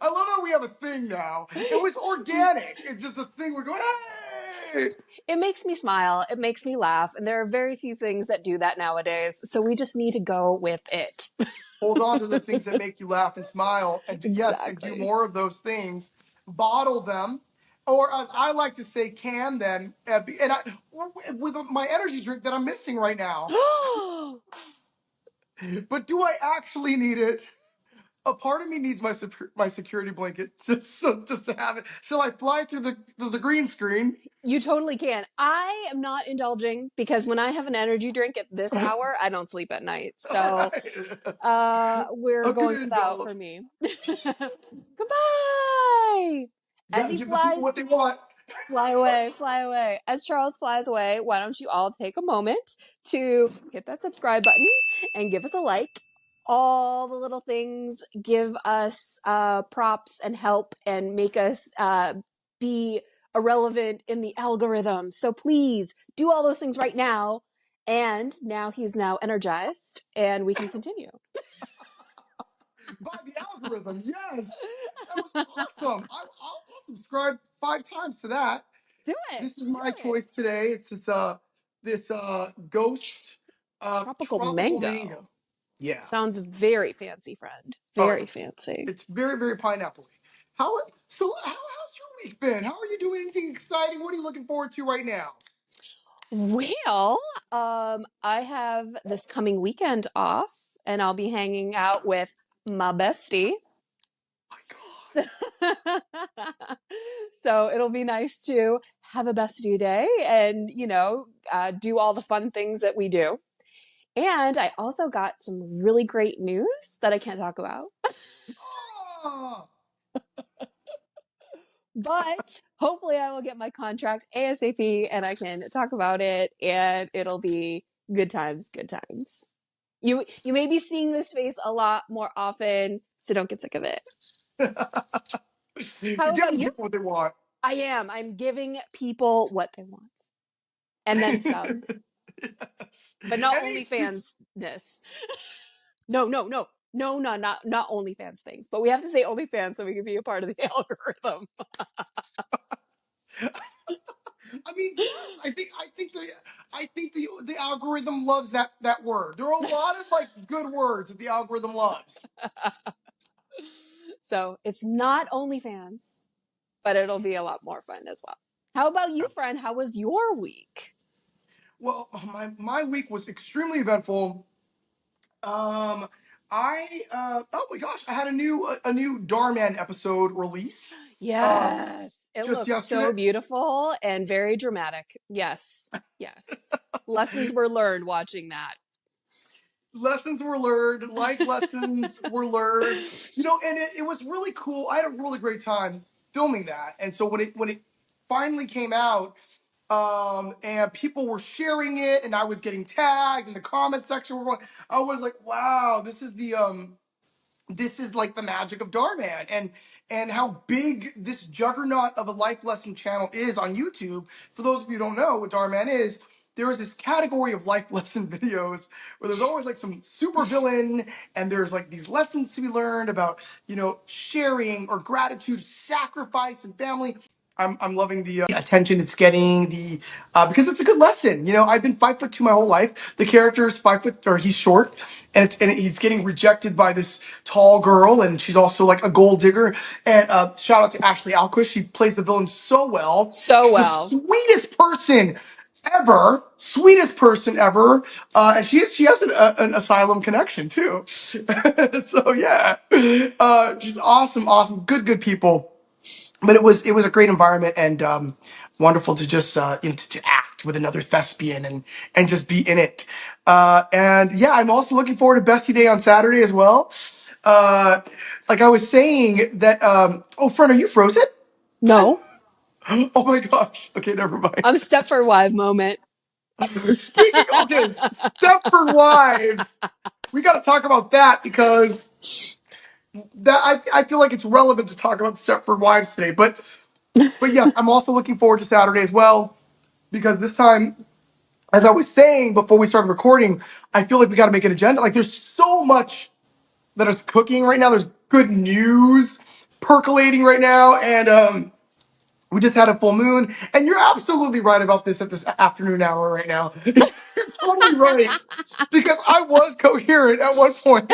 I love how we have a thing now. It was organic. It's just a thing. We're going, hey! It makes me smile. It makes me laugh. And there are very few things that do that nowadays. So we just need to go with it. Hold on to the things that make you laugh and smile, and yes, and do Exactly. more of those things. Bottle them, or as I like to say, can them. And I, with my energy drink that I'm missing right now. But do I actually need it? A part of me needs my security blanket just to have it. Shall I fly through the green screen? You totally can. I am not indulging because when I have an energy drink at this hour, I don't sleep at night. All So right. we're I'm going gonna without for indulge. me. Goodbye. As Gotta he give the people what flies, they want. fly away, fly away. As Charles flies away, why don't you all take a moment to hit that subscribe button and give us a like. All the little things give us props and help and make us be irrelevant in the algorithm. So please do all those things right now. And now he's now energized and we can continue. By the algorithm. Yes, that was awesome. I'll subscribe 5 times to that. Do it. This is Do my it. choice today. It's this ghost Tropical tropical mango. mango. Yeah. Sounds very fancy, friend. Oh, Very fancy. it's very very pineapple-y. How's your week been? How are you doing? Anything exciting? What are you looking forward to right now? Well, I have this coming weekend off, and I'll be hanging out with my bestie. My God. So it'll be nice to have a bestie day and, do all the fun things that we do. And I also got some really great news that I can't talk about, Oh, but hopefully I will get my contract ASAP and I can talk about it and it'll be good times, good times. You may be seeing this face a lot more often, so don't get sick of it. you're How about giving you? people what they want. I am. I'm giving people what they want. And then some. Yes. But not Any excuse. OnlyFans this. No, no, no. No, no, not OnlyFans things. But we have to say OnlyFans so we can be a part of the algorithm. I mean, yes, I think the algorithm loves that word. There are a lot of like good words that the algorithm loves. So it's not OnlyFans, but it'll be a lot more fun as well. How about you, friend? How was your week? Well, my week was extremely eventful. Um, I oh my gosh, I had a new Dhar episode release. Um, Yes, it just looks yesterday. so beautiful and very dramatic. Yes, yes. Lessons were learned watching that. Lessons were learned, life lessons were learned. And it was really cool. I had a really great time filming that. And so when it finally came out, and people were sharing it, and I was getting tagged in the comment section. I was like, wow, this is like the magic of Darman, and how big this juggernaut of a life lesson channel is on YouTube. For those of you who don't know what Darman is, there is this category of life lesson videos where there's always like some super villain, and there's like these lessons to be learned about, sharing or gratitude, sacrifice, and family. I'm loving the attention it's getting, the because it's a good lesson. I've been 5'2" my whole life. The character is 5 foot, or he's short, and he's getting rejected by this tall girl, and she's also like a gold digger. And shout out to Ashley Alquist, she plays the villain so well. So She's the well. sweetest person ever, and she has an asylum connection too. So yeah, she's awesome, awesome, good people. But it was a great environment, and wonderful to just to act with another thespian, and just be in it. And yeah, I'm also looking forward to Bestie Day on Saturday as well. Uh, like I was saying that. Oh, friend, are you frozen? No, Oh my gosh. Okay, never I'm mind. Stepford Wife moment. Speaking. Okay, Stepford Wives. We got to talk about that because that I feel like it's relevant to talk about the Stepford Wives today. But yes, I'm also looking forward to Saturday as well, because this time, as I was saying before we started recording, I feel like we got to make an agenda. Like there's so much that is cooking right now. There's good news, percolating right now, and we just had a full moon, and you're absolutely right about this at this afternoon hour right now. You're totally right, because I was coherent at one point,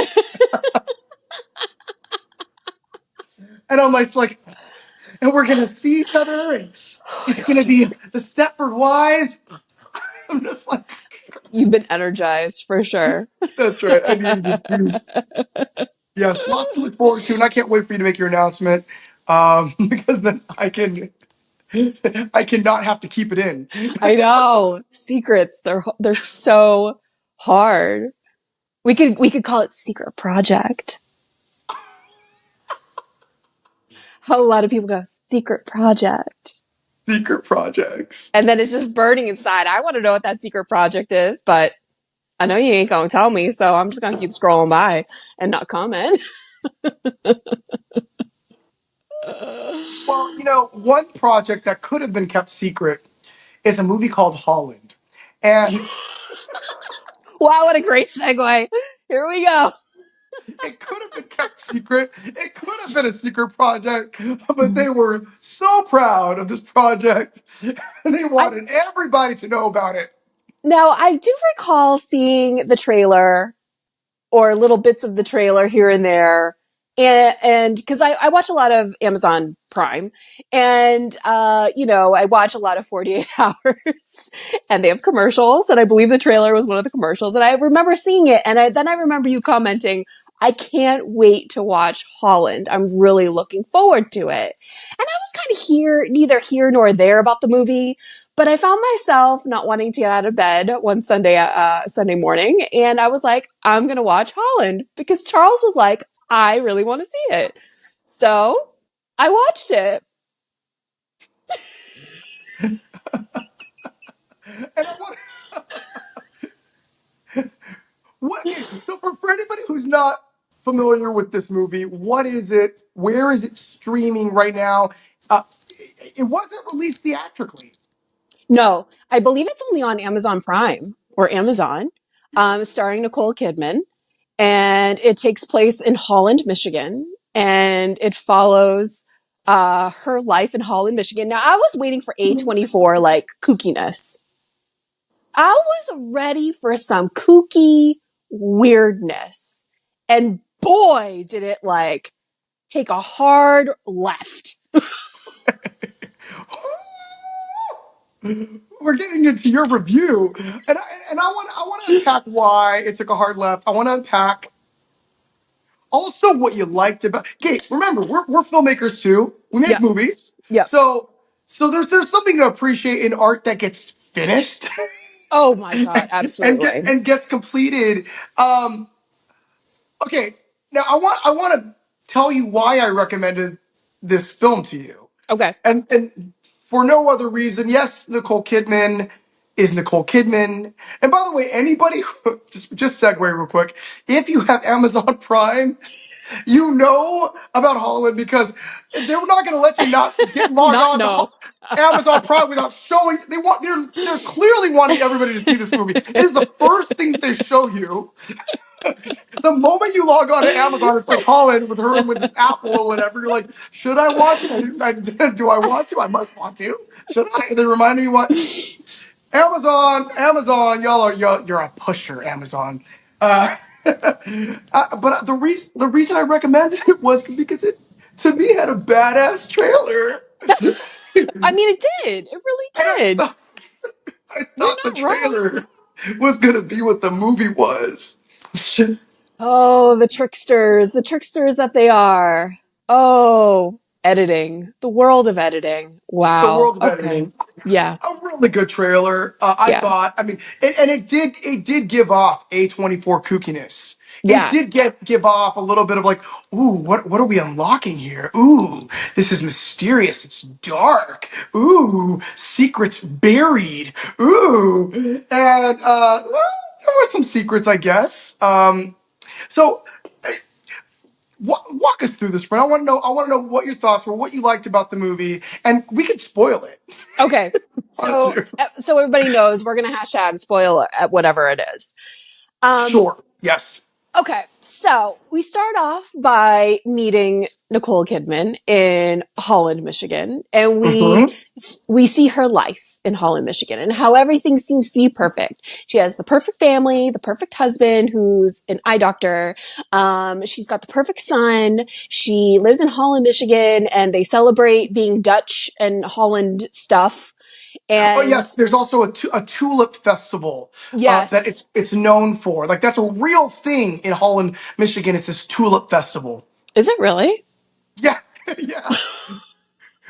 and I'm like, and we're gonna see each other, and Oh my it's gonna God. be the Stepford Wives. I'm just like, You've been energized for sure. that's right. I needed this boost. Yes, lots to look forward to, and I can't wait for you to make your announcement, because then I cannot have to keep it in. I know. Secrets, they're so hard. We could call it Secret Project. How a lot of people go, Secret Project. Secret projects. And then it's just burning inside. I want to know what that secret project is, but I know you ain't gonna tell me, so I'm just gonna keep scrolling by and not comment. Well, one project that could have been kept secret is a movie called Holland. And Wow, what a great segue. Here we go. it could have been kept secret. It could have been a secret project, but they were so proud of this project and they I wanted everybody to know about it. Now I do recall seeing the trailer or little bits of the trailer here and there. And because I watch a lot of Amazon Prime and, I watch a lot of 48 hours and they have commercials. And I believe the trailer was one of the commercials. And I remember seeing it. And then I remember you commenting, I can't wait to watch Holland. I'm really looking forward to it. And I was kind of neither here nor there about the movie. But I found myself not wanting to get out of bed one Sunday morning, and I was like, I'm gonna watch Holland because Charles was like, I really want to see it. So I watched it. And I want okay, so for anybody who's not familiar with this movie, what is it? Where is it streaming right now? Uh, it wasn't released theatrically. No, I believe it's only on Amazon Prime or Amazon, starring Nicole Kidman, and it takes place in Holland, Michigan, and it follows her life in Holland, Michigan. Now, I was waiting for A24 like kookiness. I was ready for some kooky weirdness. And boy, did it like take a hard left. We're getting into your review, and I want to unpack why it took a hard left. I want to unpack also what you liked about. Okay, remember we're filmmakers too. We make Yep. movies, Yep. so there's something to appreciate in art that gets finished Oh my God. and Absolutely. gets completed. Okay, now I want to tell you why I recommended this film to you. Okay. And for no other reason, yes, Nicole Kidman is Nicole Kidman. And by the way, anybody just segue real quick. If you have Amazon Prime, you know about Holland because they're not going to let you not get logged Not on to no. Amazon Prime without showing. They're clearly wanting everybody to see this movie. It is the first thing that they show you. The moment you log on to Amazon, it's like Holland with her with this apple or whatever. You're like, should I watch it? Do I want to? I must want to. Should I? They remind me what Amazon, you're a pusher, Amazon. But the reason I recommended it was because it to me had a badass trailer, I mean, it did. It really and did. I You're thought the not wrong. trailer was gonna be what the movie was. Oh, the tricksters that they are. Oh, editing, the world of editing. The Wow. world of Okay. editing. Yeah. A really good trailer. I Yeah. thought. I mean, and it did give off A24 kookiness. It Yeah. did give off a little bit of like, ooh, what are we unlocking here? Ooh, this is mysterious. It's dark. Ooh, secrets buried. Ooh, and well, there were some secrets, I guess. So walk us through this, friend. I want to know what your thoughts were, what you liked about the movie, and we could spoil it. Okay. Want So, to? everybody knows we're going to hashtag spoil whatever it is. Um, Sure. Yes. Okay, so we start off by meeting Nicole Kidman in Holland, Michigan, and Mm-hmm. we see her life in Holland, Michigan, and how everything seems to be perfect. She has the perfect family, the perfect husband who's an eye doctor. She's got the perfect son. She lives in Holland, Michigan, and they celebrate being Dutch and Holland stuff. Oh And yes, there's also a Tulip Festival that yes, it's known for. Like that's a real thing in Holland, Michigan. It's this Tulip Festival. is it really? Yeah, yeah.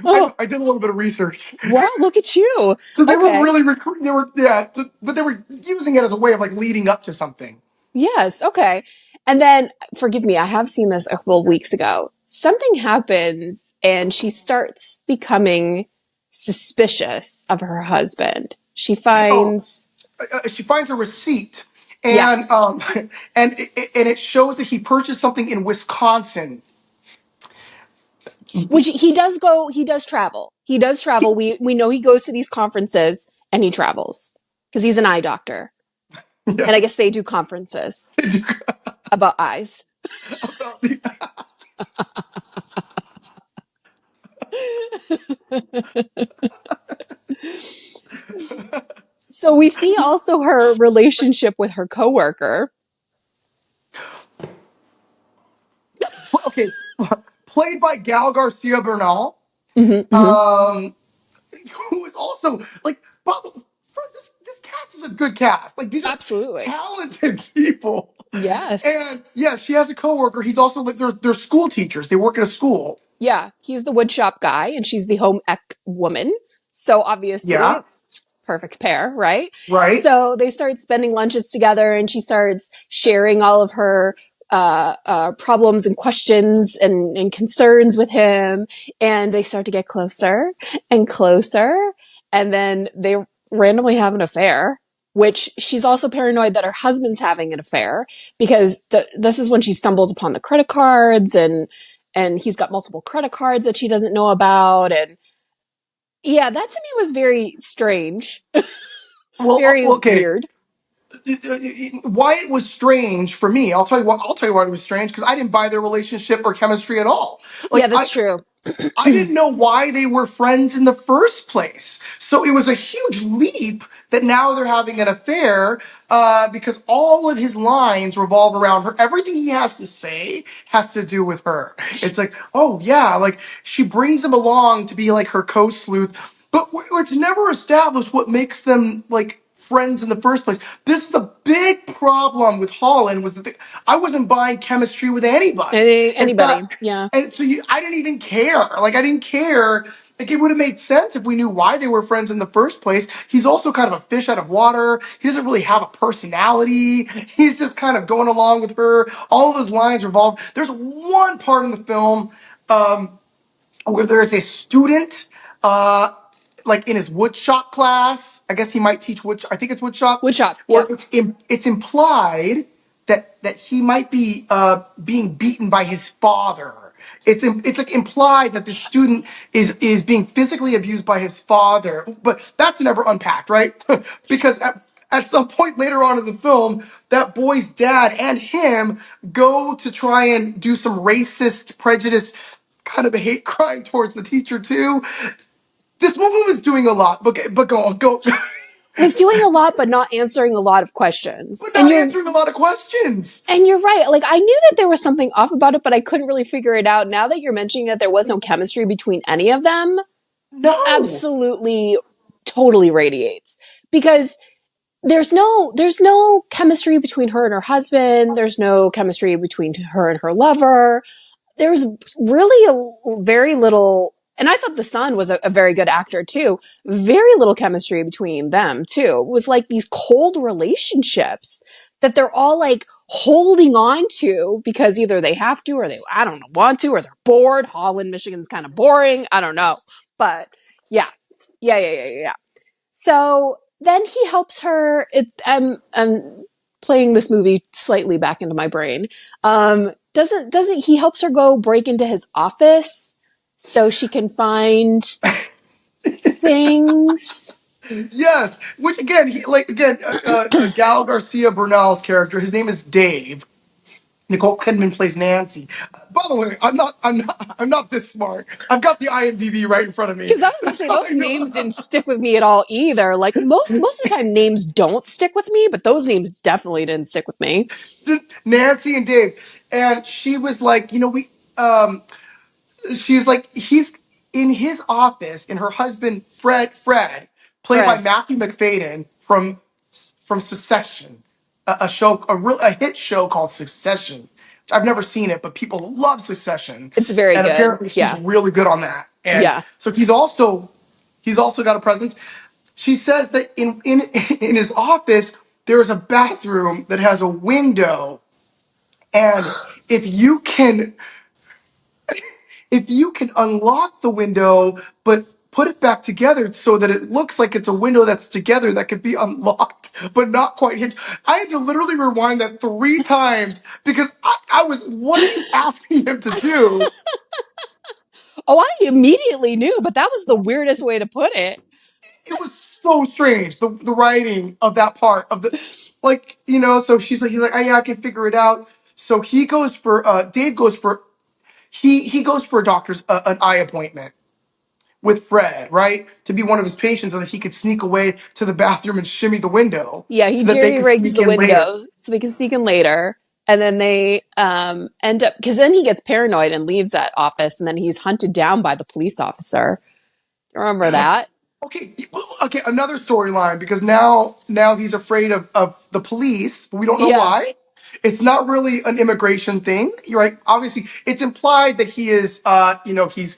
Oh, I did a little bit of research. wow! Look at you. So they were Okay. really they were yeah, but they were using it as a way of like leading up to something. Yes, okay. And then, forgive me, I have seen this a couple of weeks ago. Something happens and she starts becoming suspicious of her husband. She Oh, finds, she finds a receipt, and yes, and it shows that he purchased something in Wisconsin. which he does travel. He does travel. We know he goes to these conferences and he travels because he's an eye doctor. And I guess Yes. they do conferences about eyes. About the- So we see also her relationship with her coworker. okay, played by Gal Garcia Bernal, Hmm, hmm. um, who is also like, this cast is a good cast. Like these are Absolutely. talented people. Yes. And yeah, she has a coworker. He's also like they're school teachers. They work at a school. Yeah, he's the woodshop guy and she's the home ec woman. So obviously Yeah, it's perfect pair, right? right. So they start spending lunches together and she starts sharing all of her problems and questions and concerns with him. And they start to get closer and closer. And then they randomly have an affair, which she's also paranoid that her husband's having an affair because this is when she stumbles upon the credit cards and he's got multiple credit cards that she doesn't know about. And yeah, that to me was very strange, very Okay. weird. Why it was strange for me, I'll tell you what. I'll tell you why it was strange because I didn't buy their relationship or chemistry at all. Yeah, Like that's true. I didn't know why they were friends in the first place. So it was a huge leap that now they're having an affair because all of his lines revolve around her. Everything he has to say has to do with her. It's like, oh yeah, like she brings him along to be like her co-sleuth, but it's never established what makes them like friends in the first place. This is the big problem with Holland was that I wasn't buying chemistry with anybody. In Anybody. fact, Yeah. and so I didn't even care. Like I didn't care. Like it would have made sense if we knew why they were friends in the first place. He's also kind of a fish out of water. He doesn't really have a personality. He's just kind of going along with her. All of his lines revolve. There's one part in the film where there's a student, uh, like in his woodshop class. I guess he might teach wood. I think it's woodshop, Woodshop. where Yep. it's implied that he might be being beaten by his father. It's like implied that the student is being physically abused by his father, but that's never unpacked, right? Because at some point later on in the film, that boy's dad and him go to try and do some racist prejudice kind of a hate crime towards the teacher too. This movie was doing a lot, but go on, go, Was doing a lot, but not answering a lot of questions. but not answering a lot of questions. And you're right. Like I knew that there was something off about it, but I couldn't really figure it out. Now that you're mentioning that there was no chemistry between any of them, No, absolutely totally radiates. Because there's no chemistry between her and her husband. There's no chemistry between her and her lover. There's really a very little, and I thought the son was a very good actor too. Very little chemistry between them too. It was like these cold relationships that they're all like holding on to because either they have to or they, I don't know, want to, or they're bored. Holland, Michigan's kind of boring. I don't know. But yeah. Yeah. So then he helps her. I'm playing this movie slightly back into my brain. Doesn't he helps her go break into his office so she can find things? yes, which again, Gal Garcia Bernal's character, his name is Dave. Nicole Kidman plays Nancy. By the way, I'm not this smart. I've got the IMDb right in front of me. Because I was gonna That's say how those I know. names didn't stick with me at all either. Like most of the time names don't stick with me, but those names definitely didn't stick with me. Nancy and Dave, and she was like, she's like, he's in his office, and her husband Fred, played by Fred. Matthew McFadden from Succession, a hit show called Succession. I've never seen it, but people love Succession, It's very and good. apparently he's Yeah. really good on that. And Yeah. so he's also got a presence. She says that in his office there is a bathroom that has a window, and if you can if you can unlock the window but put it back together so that it looks like it's a window that's together that could be unlocked but not quite hinged. I had to literally rewind that 3 times because I was, what are you asking him to do? Oh, I immediately knew, but that was the weirdest way to put it. It was so strange, the writing of that part of the, like, so he's like, oh, yeah, I can figure it out. So he goes for, Dave goes for, he goes for a doctor's, an eye appointment with Fred, right? To be one of his patients so that he could sneak away to the bathroom and shimmy the window Yeah, he so that they jerry could rigs sneak the in later. window so they can sneak in later. And then they end up, because then he gets paranoid and leaves that office, and then he's hunted down by the police officer. Remember that? Okay, okay, another storyline because now he's afraid of the police, but we don't know Yeah. why. It's not really an immigration thing, right? Obviously, it's implied that he is, he's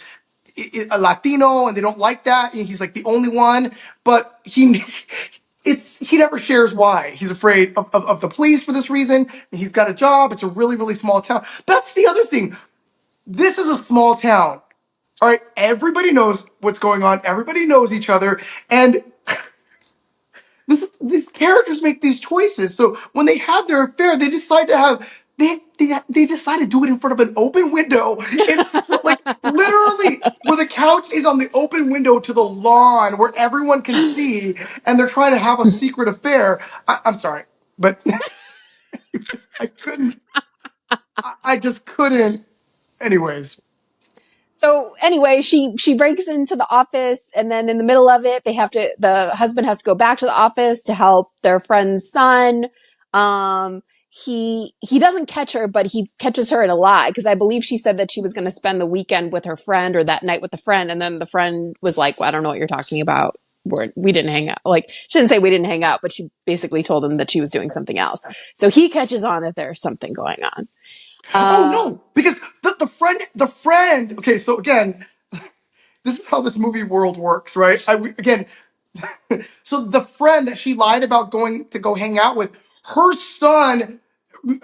a Latino and they don't like that. And he's like the only one, but he never shares why. He's afraid of the police for this reason. And he's got a job. It's a really, really small town. That's the other thing. This is a small town. All right, everybody knows what's going on. Everybody knows each other, and these characters make these choices. So when they have their affair, they decide to have they decide to do it in front of an open window, like literally where the couch is on the open window to the lawn where everyone can see, and they're trying to have a secret affair. I'm sorry, but I couldn't. I just couldn't. Anyways. So anyway, she breaks into the office, and then in the middle of it, the husband has to go back to the office to help their friend's son. He doesn't catch her, but he catches her in a lie, because I believe she said that she was going to spend the weekend with her friend, or that night with the friend, and then the friend was like, well, I don't know what you're talking about. We didn't hang out. Like, she didn't say we didn't hang out, but she basically told him that she was doing something else. So he catches on that there's something going on. Oh no, because the friend. Okay, so again, this is how this movie world works, right? Again, so the friend that she lied about going to go hang out with, her son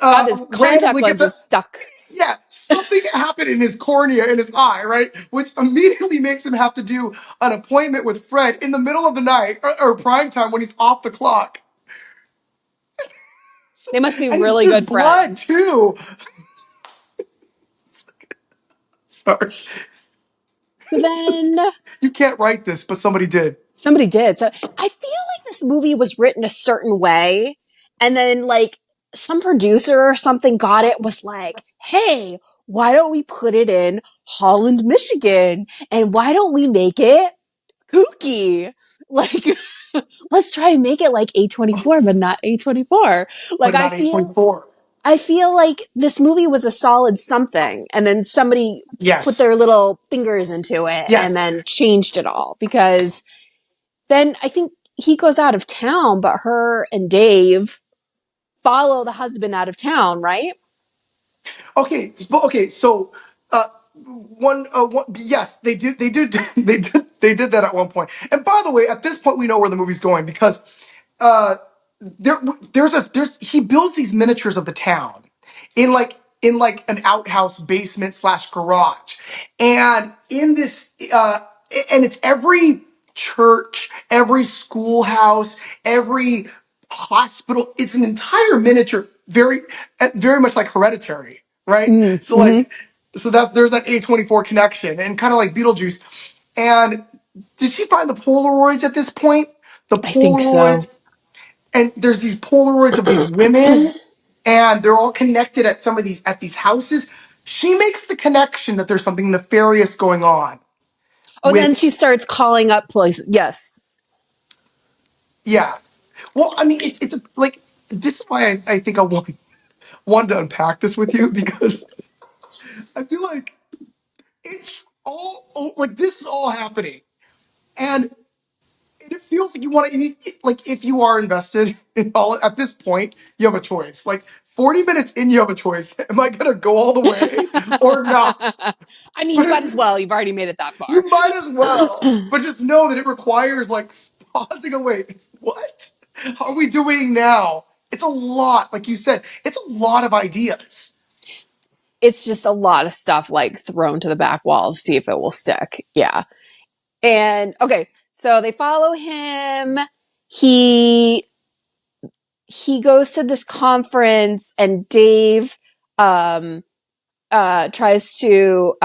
Got his contact randomly gets a, lenses stuck. yeah, something happened in his cornea in his eye, right? Which immediately makes him have to do an appointment with Fred in the middle of the night or prime time when he's off the clock. They must be And really there's good blood friends. too. Sorry. So It's then just, you can't write this, but somebody did. somebody did. So I feel like this movie was written a certain way. And then like some producer or something got it, was like, hey, why don't we put it in Holland, Michigan? And why don't we make it kooky? Like, let's try and make it like A24, but not A24. Like, But not A24. I feel like this movie was a solid something, and then somebody put Yes. their little fingers into it and Yes. then changed it all, because then I think he goes out of town, but her and Dave follow the husband out of town, right? Okay, so yes, they did that at one point. And by the way, at this point we know where the movie's going because uh there there's he builds these miniatures of the town in like an outhouse basement slash garage. And in this and it's every church, every schoolhouse, every hospital. It's an entire miniature, very much like Hereditary, right? So Mm-hmm. like, so that there's that A24 connection, and kind of like Beetlejuice. And did she find the Polaroids at this point? The I think so. Polaroids, and there's these Polaroids of these women, and they're all connected at these houses. She makes the connection that there's something nefarious going on Oh, then with she starts calling up places. Yes. yeah. Well, I mean, it's like this is why I think I wanted to unpack this with you because I feel like it's all like this is all happening, and it feels like you want to like if you are invested in all at this point, you have a choice. Like 40 minutes in, you have a choice. Am I gonna go all the way or not? I mean, But you might as well. You've already made it that far. you might as well. But just know that it requires like pausing and wait. What are we doing now? It's a lot, like you said. It's a lot of ideas. It's just a lot of stuff like thrown to the back wall to see if it will stick. Yeah. And okay, so they follow him. He he goes to this conference and Dave tries to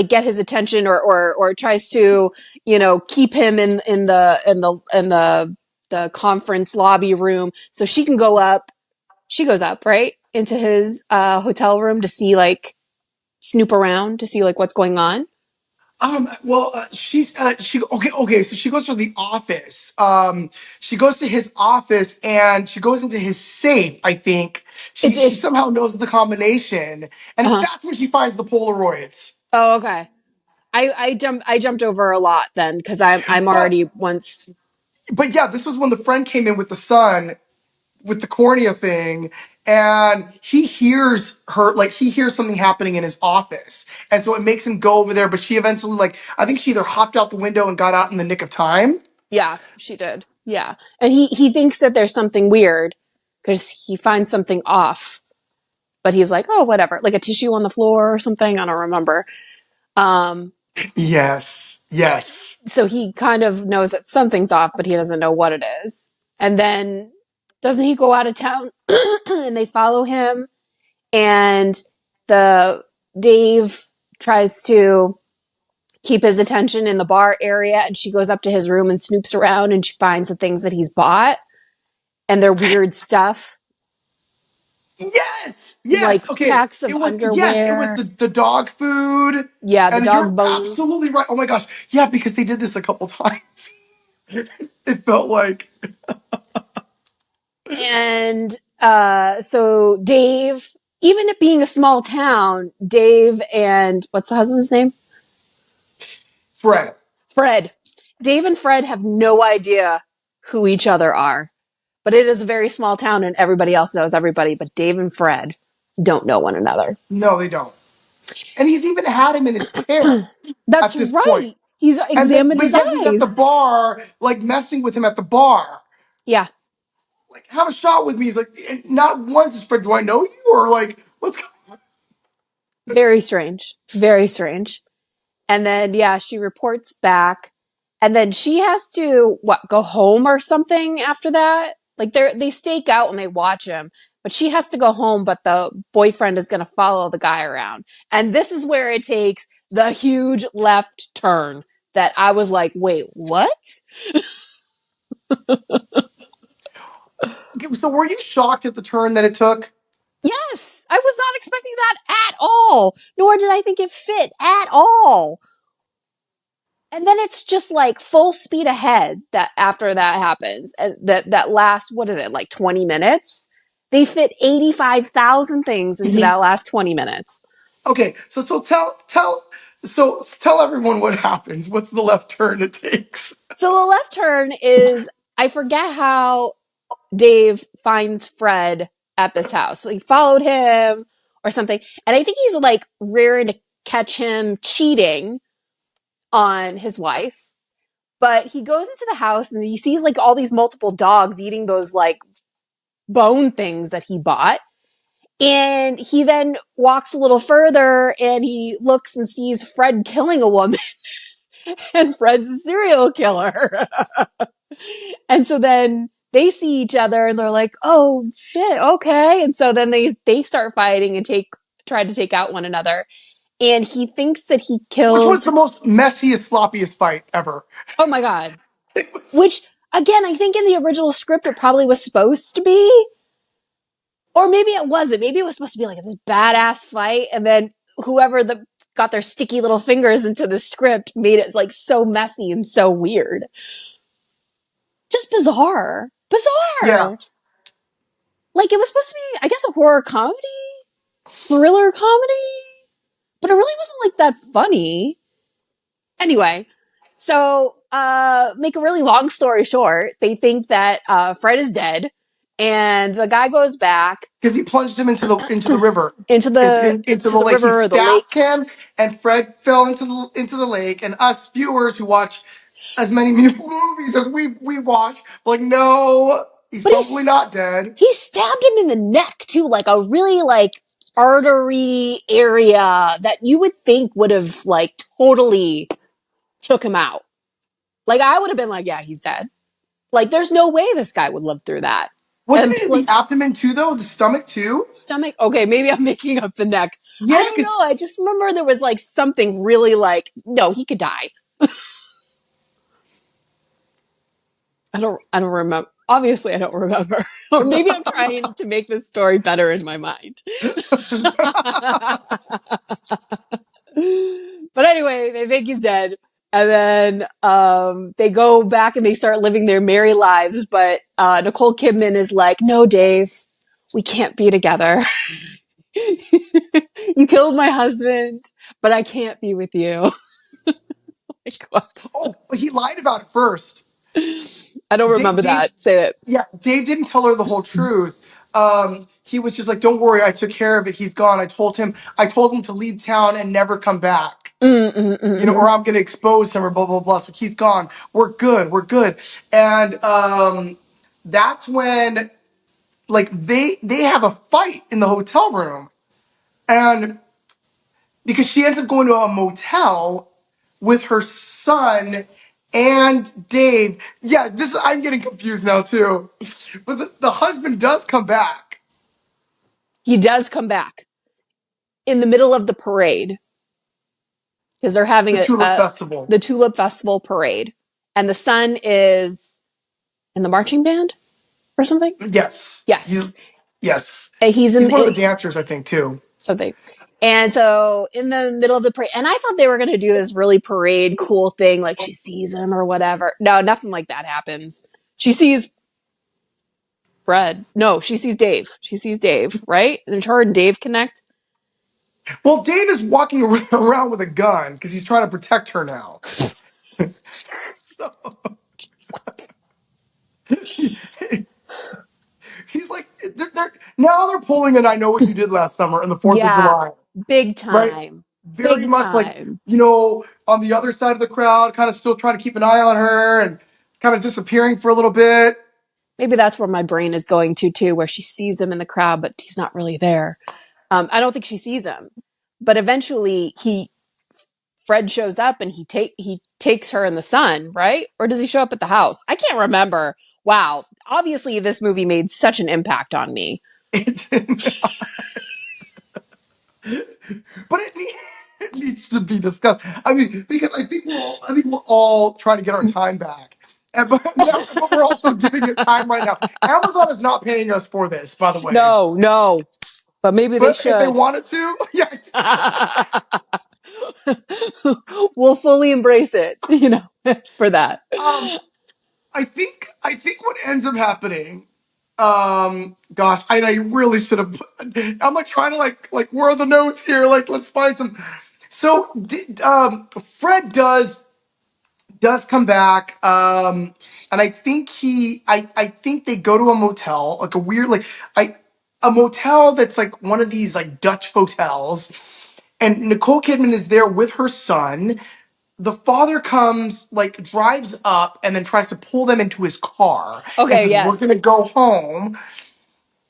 get his attention or tries to, you know, keep him in the conference lobby room so she can go up. She goes up, right? Into his hotel room to see like snoop around to see like what's going on. Well, she okay. So she goes to the office. She goes to his office and she goes into his safe. I think she It's somehow knows the combination, and uh-huh. that's when she finds the Polaroids. Oh, okay. I jumped over a lot then because I'm But already once. but yeah, this was when the friend came in with the son with the cornea thing, and he hears something happening in his office, and so it makes him go over there. But she eventually like I think she either hopped out the window and got out in the nick of time. Yeah, she did. Yeah, and he thinks that there's something weird because he finds something off, but he's like, oh, whatever, like a tissue on the floor or something. I don't remember. Um, Yes, yes. so he kind of knows that something's off, but he doesn't know what it is. And then doesn't he go out of town and they follow him and the Dave tries to keep his attention in the bar area and she goes up to his room and snoops around and she finds the things that he's bought and they're weird stuff Yes, like yes. Okay, packs of it was underwear. the dog food, Yeah, the and dog you're bones. absolutely right. Oh my gosh, yeah, because they did this a couple times. It felt like And so Dave, even it being a small town, Dave and what's the husband's name? Fred. Fred. Dave and Fred have no idea who each other are. But it is a very small town and everybody else knows everybody, but Dave and Fred don't know one another. No, they don't. And he's even had him in his care That's at this point. right. He's And then, examined but his yet he's at the eyes. bar, like messing with him at the bar. Yeah, Like, have a shot with me. He's like, and not once is Fred, do I know you? Or like, what's going on? very strange. Very strange. And then, yeah, she reports back. And then she has to, what, go home or something after that? Like, they stake out and they watch him. But she has to go home, but the boyfriend is going to follow the guy around. And this is where it takes the huge left turn that I was like, wait, what? Okay, so were you shocked at the turn that it took? Yes, I was not expecting that at all. Nor did I think it fit at all. And then it's just like full speed ahead that after that happens. And that last, what is it, like 20 minutes? They fit 85,000 things into that last 20 minutes. Okay, so tell everyone what happens. What's the left turn it takes? So the left turn is, I forget how Dave finds Fred at this house. Like, he followed him or something. And I think he's like rearing to catch him cheating on his wife. But he goes into the house and he sees like all these multiple dogs eating those like bone things that he bought. And he then walks a little further and he looks and sees Fred killing a woman. And Fred's a serial killer. And so then they see each other and they're like, oh shit, okay. And so then they start fighting and try to take out one another. And he thinks that he Which was kills, the most messiest, floppiest fight ever. oh my God. It was Which again, I think in the original script it probably was supposed to be. Or maybe it wasn't. Maybe it was supposed to be like this badass fight, and then whoever got their sticky little fingers into the script made it like so messy and so weird. Just bizarre. Yeah, Bizarre. Like it was supposed to be, I guess, a horror comedy, thriller comedy, but it really wasn't like that funny. Anyway, so make a really long story short, they think that Fred is dead, and the guy goes back because he plunged him into the river, into to the the lake. He river or the stabbed lake. him, and Fred fell into the lake. And us viewers who watch as many movies as we watch, like, no, he's But probably not dead. he stabbed him in the neck too, like a really like artery area that you would think would have like totally took him out. Like I would have been like, yeah, he's dead. Like there's no way this guy would live through that. Wasn't And it in the abdomen too, though? The stomach too? stomach. Okay, maybe I'm making up the neck. I Yeah, don't know. because I just remember there was like something really like, no, he could die. I don't remember. Obviously, I don't remember. Or maybe I'm trying to make this story better in my mind. But anyway, they think he's dead. And then they go back and they start living their merry lives. But Nicole Kidman is like, no, Dave, we can't be together. You killed my husband, but I can't be with you. oh, but he lied about it first. I don't remember Dave, that. Say it. yeah, Dave didn't tell her the whole truth. He was just like, "Don't worry, I took care of it. He's gone." I told him to leave town and never come back. Or I'm gonna expose him or blah blah blah. So he's gone. We're good. We're good. And that's when like they have a fight in the hotel room, and because she ends up going to a motel with her son and Dave. Yeah, I'm getting confused now too. But the husband does come back. He does come back in the middle of the parade because they're having The Tulip Festival. the Tulip Festival parade, and the son is in the marching band or something. Yes. Yes, Yes. and he's He's in one of the dancers, I think, too. something. And so in the middle of the parade, and I thought they were going to do this really parade cool thing, like she sees him or whatever. No, nothing like that happens. She sees Fred. No, she sees Dave. She sees Dave, right? And her and Dave connect. Well, Dave is walking around with a gun because he's trying to protect her now. So he's like, now they're pulling an "I Know What You Did Last Summer" and the 4th of Yeah, July, big right? time. Very Big much like, time. on the other side of the crowd, kind of still trying to keep an eye on her and kind of disappearing for a little bit. Maybe that's where my brain is going to too, where she sees him in the crowd, but he's not really there. I don't think she sees him, but eventually Fred shows up and he takes her and the son, right? Or does he show up at the house? I can't remember. Wow. Obviously, this movie made such an impact on me. It didn't, but it needs to be discussed. I mean, because I think we're all trying to get our time back. But we're also giving it time right now. Amazon is not paying us for this, by the way. No, but maybe they But if they should. wanted to, yeah. We'll fully embrace it, for that. I think what ends up happening. Gosh, I really should have. I'm like trying to like where are the notes here? Like, let's find some. So, Fred does come back, and I think I think they go to a motel, like a weird, a motel that's like one of these like Dutch hotels, and Nicole Kidman is there with her son. The father comes, like, drives up, and then tries to pull them into his car and Okay, says, "We're gonna yes. go home."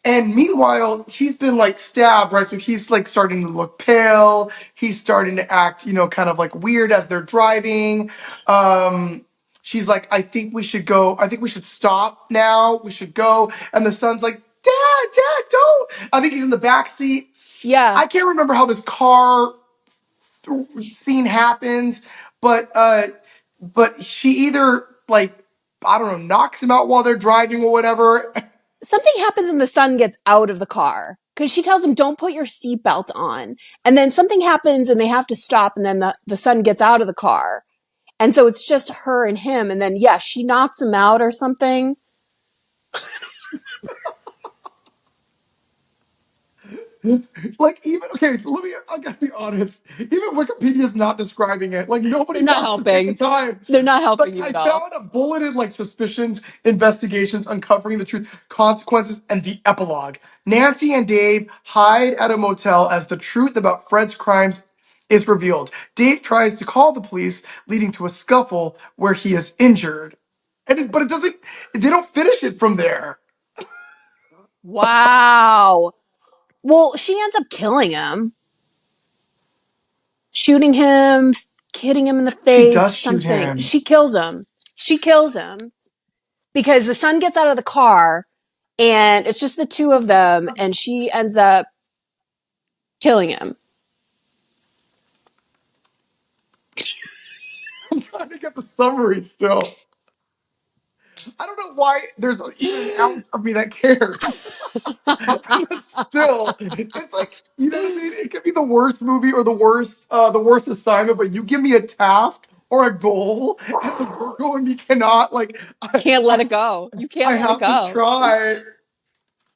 And meanwhile, he's been like stabbed, right? So he's like starting to look pale. He's starting to act, kind of like weird as they're driving. She's like, "I think we should go. I think we should stop now. We should go." And the son's like, Dad, don't." I think he's in the back seat. Yeah. I can't remember how this car scene happens, but she either, like, I don't know, knocks him out while they're driving or whatever. something happens and the son gets out of the car because she tells him, don't put your seatbelt on. And then something happens and they have to stop. And then the son gets out of the car. And so it's just her and him. And then, yeah, she knocks him out or something. Like, even, okay, so I gotta be honest. Even Wikipedia's not describing it. Like, nobody They're not wants to take the helping. time. They're not helping Like, you I at all. found a bulleted, like, suspicions, investigations, uncovering the truth, consequences, and the epilogue. Nancy and Dave hide at a motel as the truth about Fred's crimes is revealed. Dave tries to call the police, leading to a scuffle where he is injured. But it doesn't, they don't finish it from there. Wow. Well, she ends up killing him, shooting him, hitting him in the She face, does shoot something. him. She kills him. She kills him because the son gets out of the car and it's just the two of them and she ends up killing him. I'm trying to get the summary still. I don't know why there's even an ounce of me that cares. But still, it's like, you know what I mean? It could be the worst movie or the worst assignment, but you give me a task or a goal, and the Virgo in me cannot, like, Can't let it go. You I can't let it have to go. try.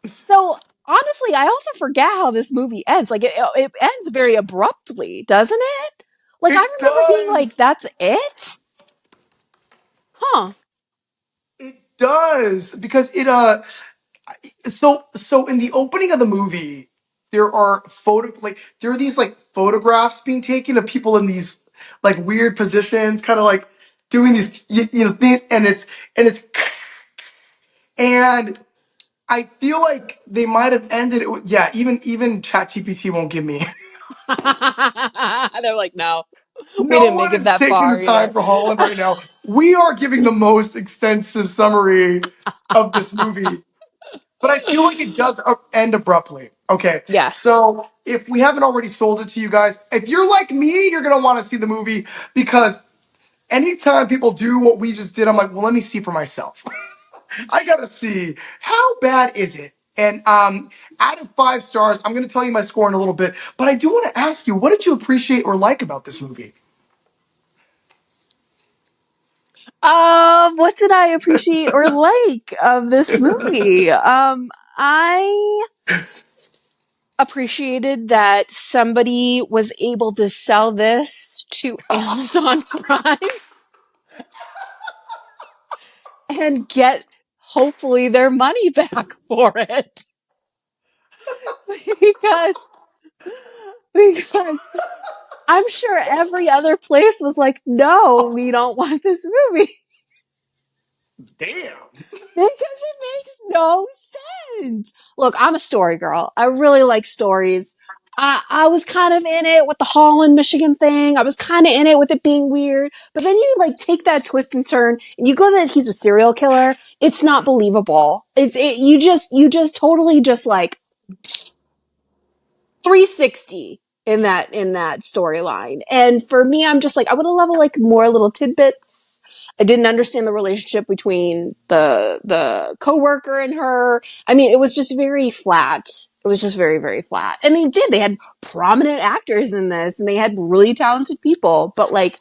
So honestly, I also forget how this movie ends. Like it ends very abruptly, doesn't it? Like I It remember being like, does. "That's it?" Huh? It does because so in the opening of the movie, there are these like photographs being taken of people in these like weird positions, kind of like doing these things, and I feel like they might have ended it with, yeah, even ChatGPT won't give me. They're like, "No, we No didn't make one it is that taking the far time either." for Holland right now. We are giving the most extensive summary of this movie. But I feel like it does end abruptly. Okay, Yes. so if we haven't already sold it to you guys, if you're like me, you're gonna want to see the movie because anytime people do what we just did, I'm like, well, let me see for myself. I gotta see how bad is it. And out of 5 stars, I'm gonna tell you my score in a little bit. But I do want to ask you, what did you appreciate or like about this movie? What did I appreciate or like of this movie? I appreciated that somebody was able to sell this to Amazon Prime and get hopefully their money back for it. because because I'm sure every other place was like, no, we don't want this movie. Damn. Because it makes no sense. Look, I'm a story girl. I really like stories. I was kind of in it with the Holland, Michigan thing. I was kind of in it with it being weird. But then you like take that twist and turn and you go that he's a serial killer. It's not believable. You just totally just like 360 in that storyline. And for me, I'm just like, I would have loved like more little tidbits. I didn't understand the relationship between the coworker and her. I mean, it was just very flat. It was just very, very flat. And they had prominent actors in this and they had really talented people, but like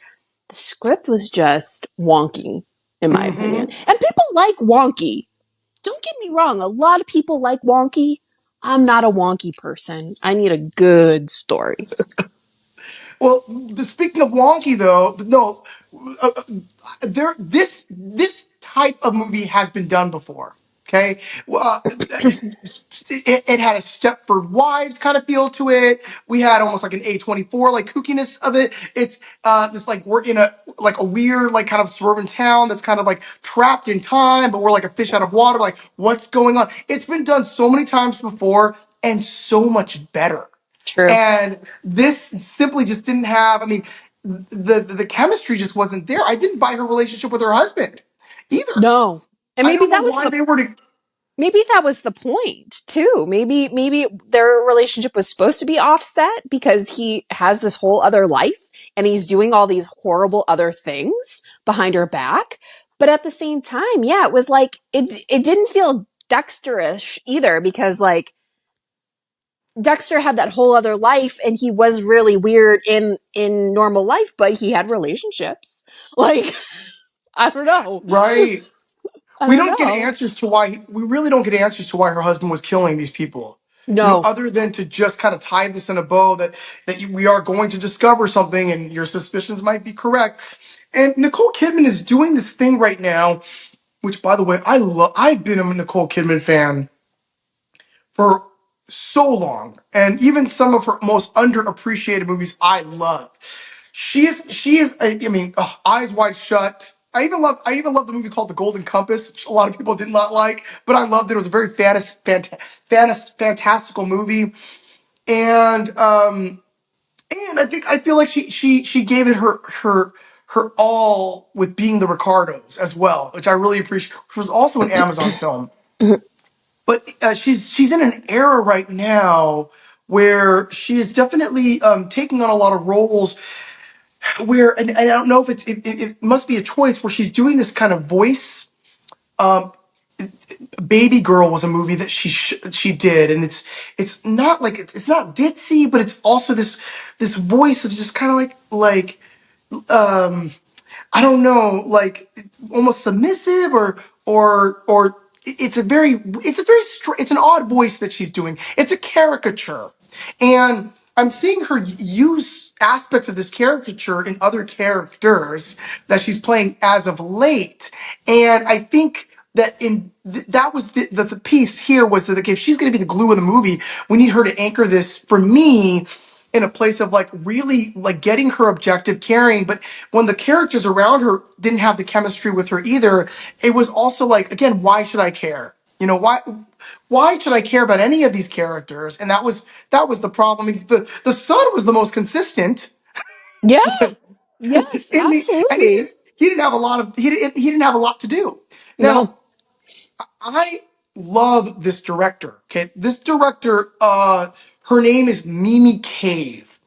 the script was just wonky, in my opinion. Mm-hmm. And people like wonky. Don't get me wrong, a lot of people like wonky. I'm not a wonky person. I need a good story. Well, speaking of wonky, though, no, uh, uh, this type of movie has been done before. Okay, well, it had a Stepford Wives kind of feel to it. We had almost like an A24 like kookiness of it. It's this like we're in a weird like kind of suburban town that's kind of like trapped in time, but we're like a fish out of water. Like what's going on? It's been done so many times before and so much better. True. And this simply just didn't have. I mean, the chemistry just wasn't there. I didn't buy her relationship with her husband either. No. And I don't know why they were to. maybe that was the point too. Maybe their relationship was supposed to be offset because he has this whole other life and he's doing all these horrible other things behind her back. But at the same time, yeah, it was like it didn't feel Dexterish either, because like Dexter had that whole other life and he was really weird in normal life, but he had relationships. Like, I don't know. Right. I We don't don't get know. answers to why, we really don't get answers to why her husband was killing these people. No. Other than to just kind of tie this in a bow that we are going to discover something and your suspicions might be correct. And Nicole Kidman is doing this thing right now, which by the way, I've been a Nicole Kidman fan for so long, and even some of her most underappreciated movies I love. She is I mean, Eyes Wide Shut. I even love the movie called The Golden Compass, which a lot of people did not like, but I loved it. It was a very fantastical movie, and I feel like she gave it her all with Being the Ricardos as well, which I really appreciate. Which was also an Amazon film. But she's in an era right now where she is definitely taking on a lot of roles where, and I don't know if it must be a choice where she's doing this kind of voice. Um, Baby Girl was a movie that she did, and it's not like it's not ditzy, but it's also this voice of just kind of um I don't know, like almost submissive or it's an odd voice that she's doing. It's a caricature. And I'm seeing her use aspects of this caricature in other characters that she's playing as of late. And I think that that was the piece here was that if she's going to be the glue of the movie, we need her to anchor this for me in a place of like really like getting her objective caring. But when the characters around her didn't have the chemistry with her either, it was also like, again, why should I care? Why should I care about any of these characters? And that was the problem. I mean, the son was the most consistent Yeah. Yes, in the and absolutely. he didn't have a lot of he didn't have a lot to do. No. Now, I love this director. Okay, this director, her name is Mimi Cave,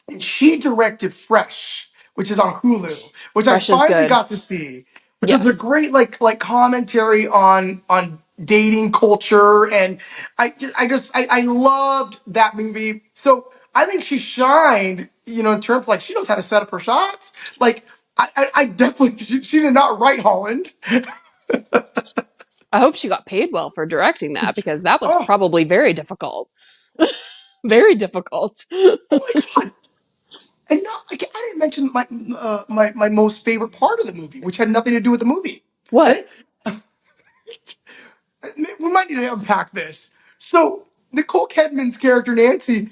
and she directed Fresh, which is on Hulu, which I Fresh is finally good. got to see, which is a Yes. great like commentary on dating culture, and I loved that movie. So I think she shined, in terms like she knows how to set up her shots. Like I definitely she did not write Holland. I hope she got paid well for directing that because that was Oh, probably very difficult. Very difficult. oh my God. And not, like, I didn't mention my most favorite part of the movie, which had nothing to do with the movie. What? Okay, we might need to unpack this. So Nicole Kidman's character Nancy,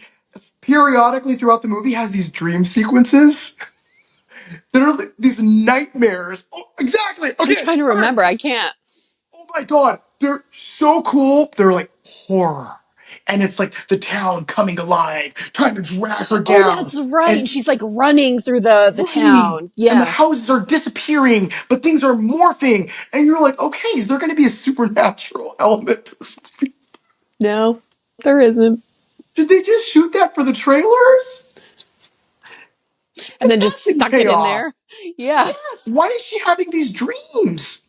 periodically throughout the movie, has these dream sequences that are like these nightmares. Oh, exactly. I'm Okay. trying to All right. remember. I can't. Oh my God, they're so cool. They're like horror. And it's like the town coming alive, trying to drag her Oh, down. that's right. And And she's like running through the right. town. And the Yeah. houses are disappearing, but things are morphing. And you're like, okay, is there going to be a supernatural element to this movie? No, there isn't. Did they just shoot that for the trailers? And Because then that just didn't stuck pay it in off. there. Yeah. Yes. Why is she having these dreams?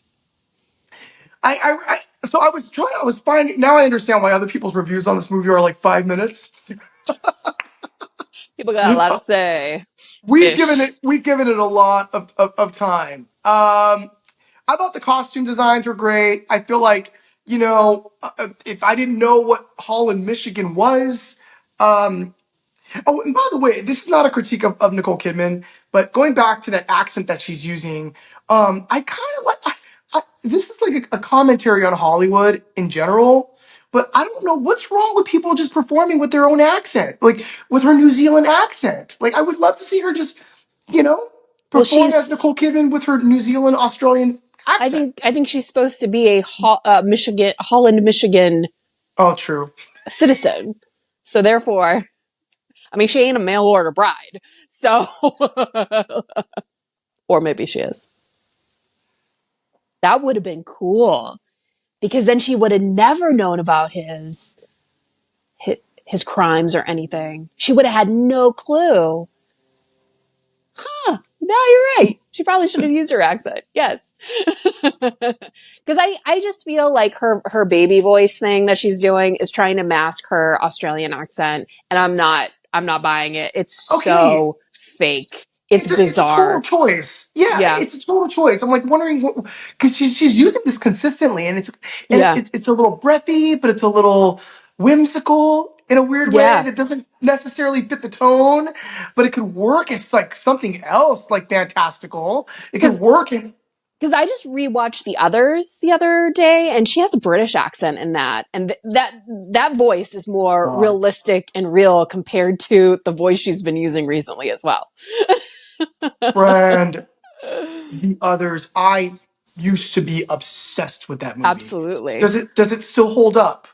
So I was finding, now I understand why other people's reviews on this movie are like 5 minutes. People got a lot to say. Ish. We've given it a lot of time. I thought the costume designs were great. I feel like, if I didn't know what Holland, Michigan was, um, oh, and by the way, this is not a critique of Nicole Kidman, but going back to that accent that she's using, I kind of like. This is like a commentary on Hollywood in general, but I don't know what's wrong with people just performing with their own accent, like with her New Zealand accent. Like I would love to see her just, you know, Well, perform as Nicole Kidman with her New Zealand Australian I accent. think, I think she's supposed to be a Holland, Michigan Oh, true. citizen. So therefore, I mean, she ain't a mail order bride. So, or maybe she is. That would have been cool because then she would have never known about his crimes or anything. She would have had no clue. Huh. No, you're right. She probably should have used her accent. Yes. Because I just feel like her baby voice thing that she's doing is trying to mask her Australian accent, and I'm not buying it. It's Okay, so fake. It's it's a total bizarre. choice. Yeah, Yeah. it's a total choice. I'm like wondering what, because she's using this consistently, and Yeah. it's a little breathy, but it's a little whimsical in a weird way Yeah. that doesn't necessarily fit the tone, but it could work. It's like something else, like fantastical. It could Because work. And I just rewatched The Others the other day, and she has a British accent in that, and that voice is more God, realistic and real compared to the voice she's been using recently as well. friend, the others. I used to be obsessed with that movie. Absolutely. Does it still hold up?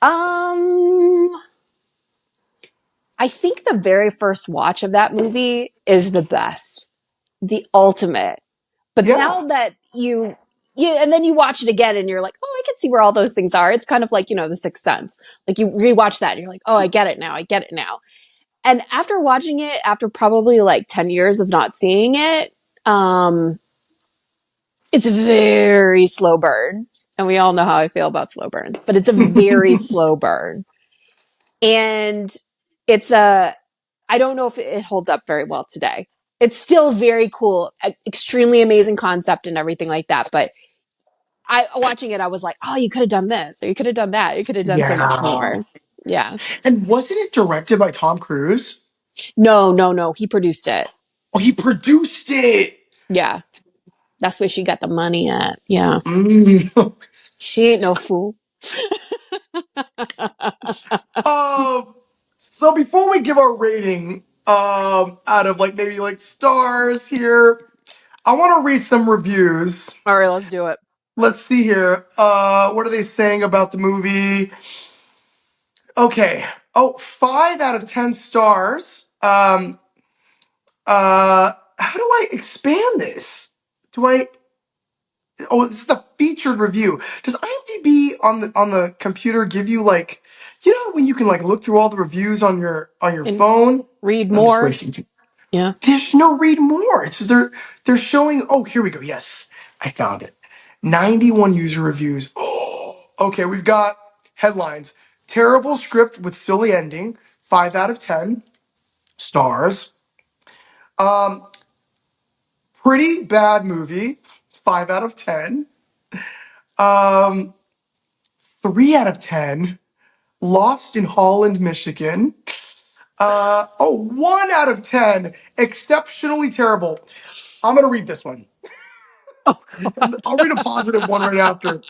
Um, I think the very first watch of that movie is the best, the ultimate. But Yeah. now that and then you watch it again and you're like, oh, I can see where all those things are. It's kind of like, The Sixth Sense. Like you rewatch that and you're like, oh, I get it now. I get it now. And after watching it, after probably like 10 years of not seeing it, it's very slow burn. And we all know how I feel about slow burns, but it's a very slow burn. And it's I don't know if it holds up very well today. It's still very cool, extremely amazing concept and everything like that. But watching it, I was like, oh, you could have done this, or you could have done that. You could have done so much Yeah. more. Yeah. And wasn't it directed by Tom Cruise? No, no, no. He produced it. Oh, he produced it. Yeah. That's where she got the money at. Yeah. Mm. She ain't no fool. So before we give our rating, out of like maybe like stars here, I want to read some reviews. All right, let's do it. Let's see here. What are they saying about the movie? Okay. Oh, 5 out of 10 stars. How do I expand this? Do I? Oh, this is the featured review. Does IMDb on the computer give you like, when you can like look through all the reviews on your And phone? read I'm just more. wasting time. Yeah. There's no read more. It's just they're showing. Oh, here we go. Yes, I found it. 91 user reviews. Oh, okay. We've got headlines. Terrible script with silly ending. 5 out of 10 stars. Um, Pretty bad movie. 5 out of 10. Um, 3 out of 10. Lost in Holland, Michigan. 1 out of 10. Exceptionally terrible. I'm gonna read this one. Oh, God. I'll read a positive one right after.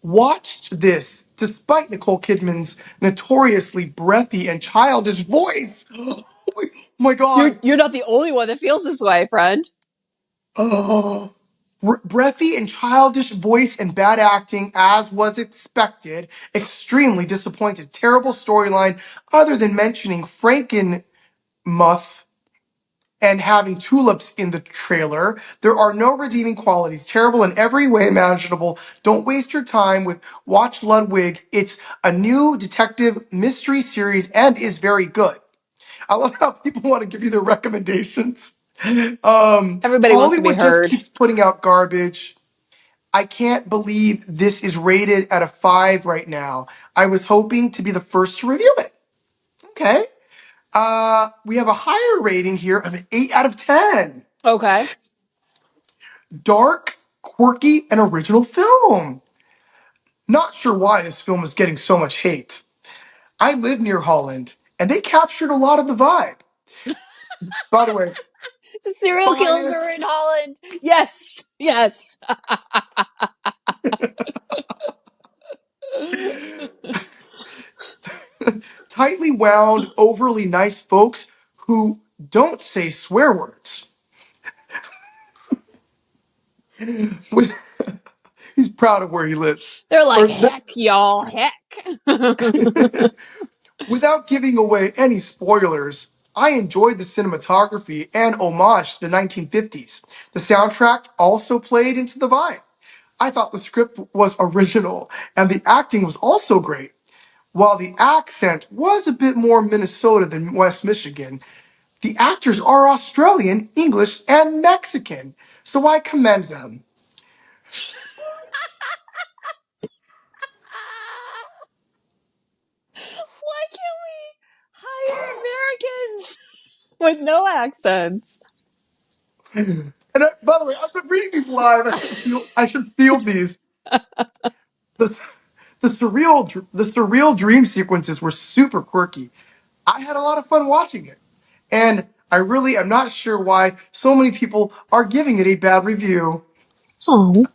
Watched this despite Nicole Kidman's notoriously breathy and childish voice. Oh my God. You're not the only one that feels this way, friend. Oh. Breathy and childish voice and bad acting, as was expected. Extremely disappointed. Terrible storyline, other than mentioning Frankenmuth and having tulips in the trailer. There are no redeeming qualities. Terrible in every way imaginable. Don't waste your time with Watch Ludwig. It's a new detective mystery series and is very good. I love how people want to give you their recommendations. Everybody wants to be Hollywood just heard. keeps putting out garbage. I can't believe this is rated at a 5 right now. I was hoping to be the first to review it. Okay. We have a higher rating here of an 8 out of 10. Okay. Dark, quirky, and original film. Not sure why this film is getting so much hate. I live near Holland, and they captured a lot of the vibe. By the way, The serial killers are in biased, Holland. Yes. Yes. tightly wound, overly nice folks who don't say swear words. With, he's proud of where he lives. They're like, Or heck, y'all, heck. without giving away any spoilers, I enjoyed the cinematography and homage to the 1950s. The soundtrack also played into the vibe. I thought the script was original and the acting was also great. While the accent was a bit more Minnesota than West Michigan, The actors are Australian, English, and Mexican, so I commend them. Why can't we hire Americans with no accents? And by the way, I've been reading these live. I should feel these. The, the surreal dream sequences were super quirky. I had a lot of fun watching it, and I really am not sure why so many people are giving it a bad review. Oh.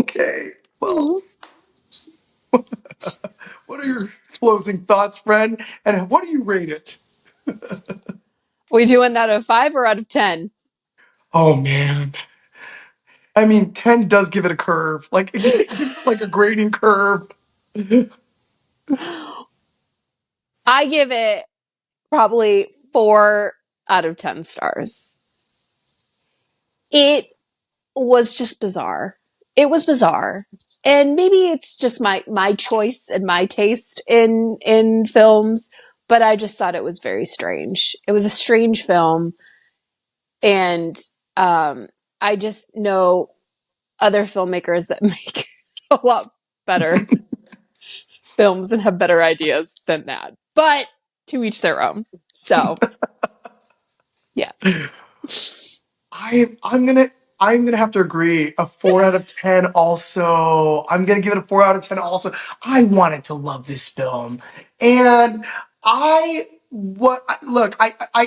Okay, well, what are your closing thoughts, friend? And what do you rate it? We doing that out of 5 or out of 10? Oh man, I mean, 10 does give it a curve, like it gives it like a grading curve. I give it probably 4 out of 10 stars. It was just bizarre. It was bizarre. And maybe it's just my choice and my taste in films, but I just thought it was very strange. It was a strange film, and I just know other filmmakers that make a lot better films and have better ideas than that. But to each their own. So, yes. I'm gonna have to agree. A 4 out of 10. Also, I'm gonna give it a 4 out of 10. Also, I wanted to love this film, and I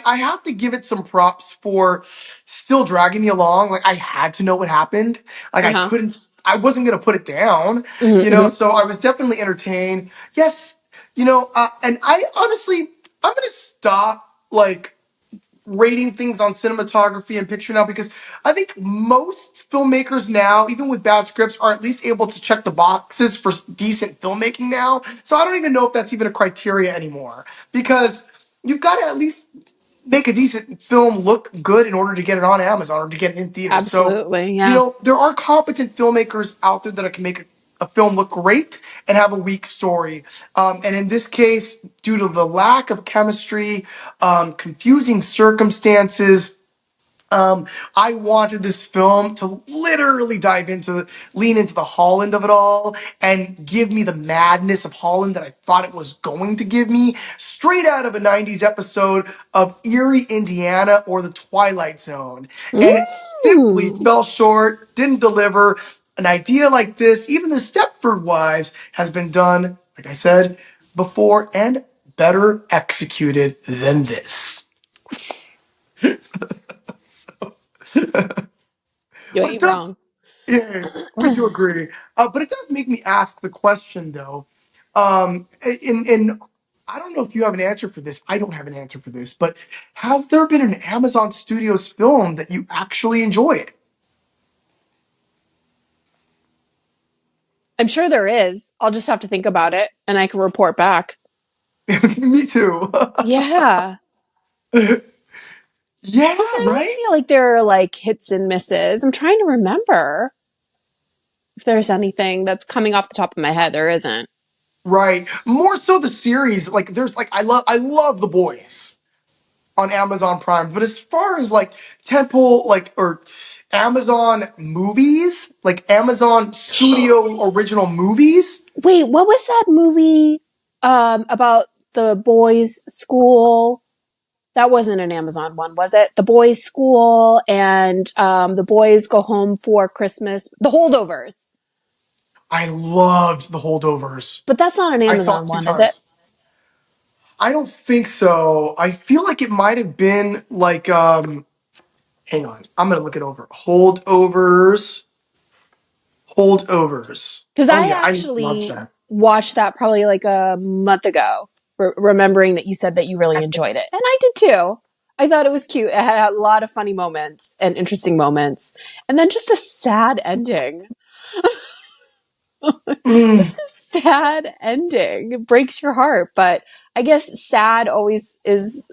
have to give it some props for still dragging me along. Like I had to know what happened. Like Uh-huh. I wasn't gonna put it down. Mm-hmm. So I was definitely entertained. Yes, and I honestly, I'm gonna stop like rating things on cinematography and picture now because I think most filmmakers now, even with bad scripts, are at least able to check the boxes for decent filmmaking now. So I don't even know if that's even a criteria anymore because you've got to at least make a decent film look good in order to get it on Amazon or to get it in theaters. So, Absolutely. Yeah. there are competent filmmakers out there that can make a film look great and have a weak story. And in this case, due to the lack of chemistry, confusing circumstances, I wanted this film to literally lean into the Holland of it all and give me the madness of Holland that I thought it was going to give me, straight out of a 90s episode of Eerie, Indiana, or The Twilight Zone. And it simply Mm. fell short, didn't deliver. An idea like this, even the Stepford Wives, has been done, like I said before, and better executed than this. You But it ain't does. wrong. Yeah, I do agree. But it does make me ask the question, though. In I don't know if you have an answer for this. I don't have an answer for this. But has there been an Amazon Studios film that you actually enjoyed? I'm sure there is. I'll just have to think about it and I can report back. Me too. Yeah. Because Yeah, I always right. feel like there are like hits and misses. I'm trying to remember if there's anything that's coming off the top of my head. There isn't. Right. More so the series. Like there's like I love The Boys on Amazon Prime. But as far as like temple like or Amazon movies, like Amazon Studio original movies, Wait, what was that movie about the boys' school? That wasn't an Amazon one, was it? The boys' school and the boys go home for Christmas. The Holdovers. I loved The Holdovers. But that's not an I saw Amazon it two one, is it? times. I don't think so. I feel like it might have been like hang on. I'm gonna look it over. Holdovers. Because Oh I yeah, I loved actually that. watched that probably like a month ago, remembering that you said that you really enjoyed it. And I did too. I thought it was cute. It had a lot of funny moments and interesting moments. And then just a sad ending. Mm, Just a sad ending. It breaks your heart. But I guess sad always is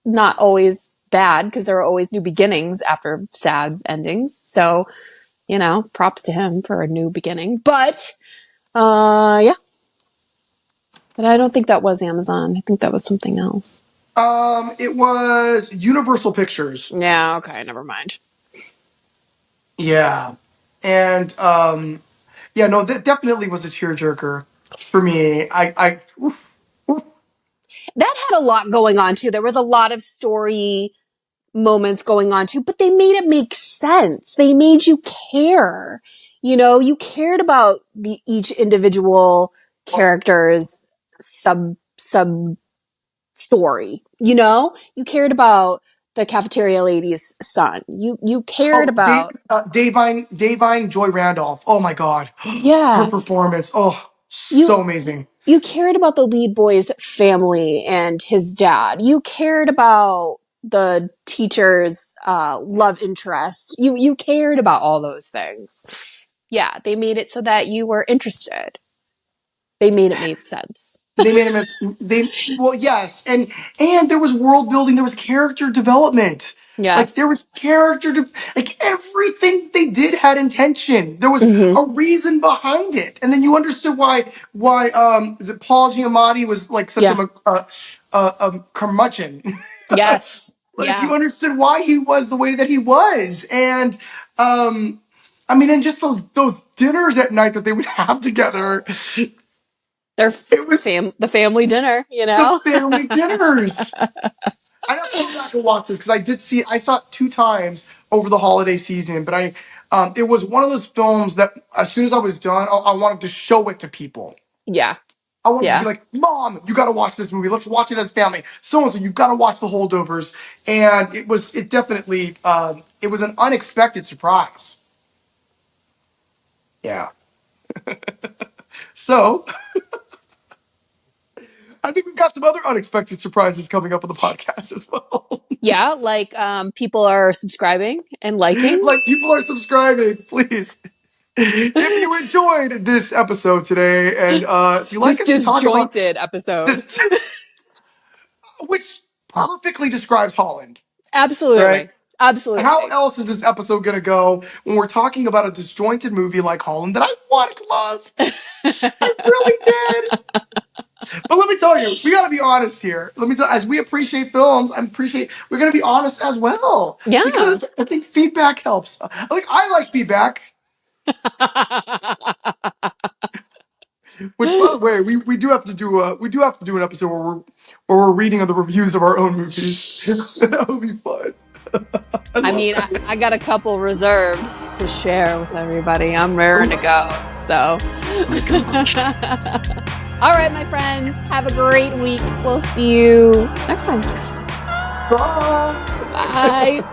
not always bad because there are always new beginnings after sad endings. So, props to him for a new beginning. But yeah. But I don't think that was Amazon. I think that was something else. It was Universal Pictures. Yeah, okay, never mind. Yeah, and yeah, no, that definitely was a tearjerker for me. Oof, oof. That had a lot going on too. There was a lot of story moments going on too, but they made it make sense. They made you care. You know, you cared about each individual character's sub story. You know, you cared about the cafeteria lady's son. You cared Oh, about Davine Joy Randolph. Oh my God, her yeah. performance. Oh, You so amazing. you cared about the lead boy's family and his dad. You cared about the teacher's love interest. You cared about all those things. Yeah, they made it so that you were interested. They made it made sense. They made him. Well, yes, and there was world building. There was character development. Like there Yes. was like everything they did had intention. There was Hmm. a reason behind it, and then you understood why is it Paul Giamatti was like such Yeah. a curmudgeon. Yes. Like Yeah. you understood why he was the way that he was, and I mean, and just those dinners at night that they would have together. They're It was the family dinner, you the know? family dinners. I'd have to go back and watch this because I saw it 2 times over the holiday season, but it was one of those films that as soon as I was done, I wanted to show it to people. Yeah. I wanted to be Yeah. like, Mom, you got to watch this movie. Let's watch it as family. So you've got to watch The Holdovers. And it definitely, it was an unexpected surprise. Yeah. So I think we've got some other unexpected surprises coming up on the podcast as well. Yeah, like people are subscribing and liking. Like people are subscribing, please. If you enjoyed this episode today, and if you like This us to talk about disjointed episode. this, which perfectly describes Holland, right? Absolutely. How Absolutely. else is this episode going to go when we're talking about a disjointed movie like Holland that I wanted to love? I really did. But let me tell you, we got to be honest here. As we appreciate films, we're going to be honest as well. Yeah. Because I think feedback helps. I like feedback. Which, by the way, we do have to do an episode where we're reading the reviews of our own movies. That would be fun. I I love mean, that. I got a couple reserved to share with everybody. I'm raring to go. So, all right, my friends, have a great week. We'll see you next time. Bye. Bye.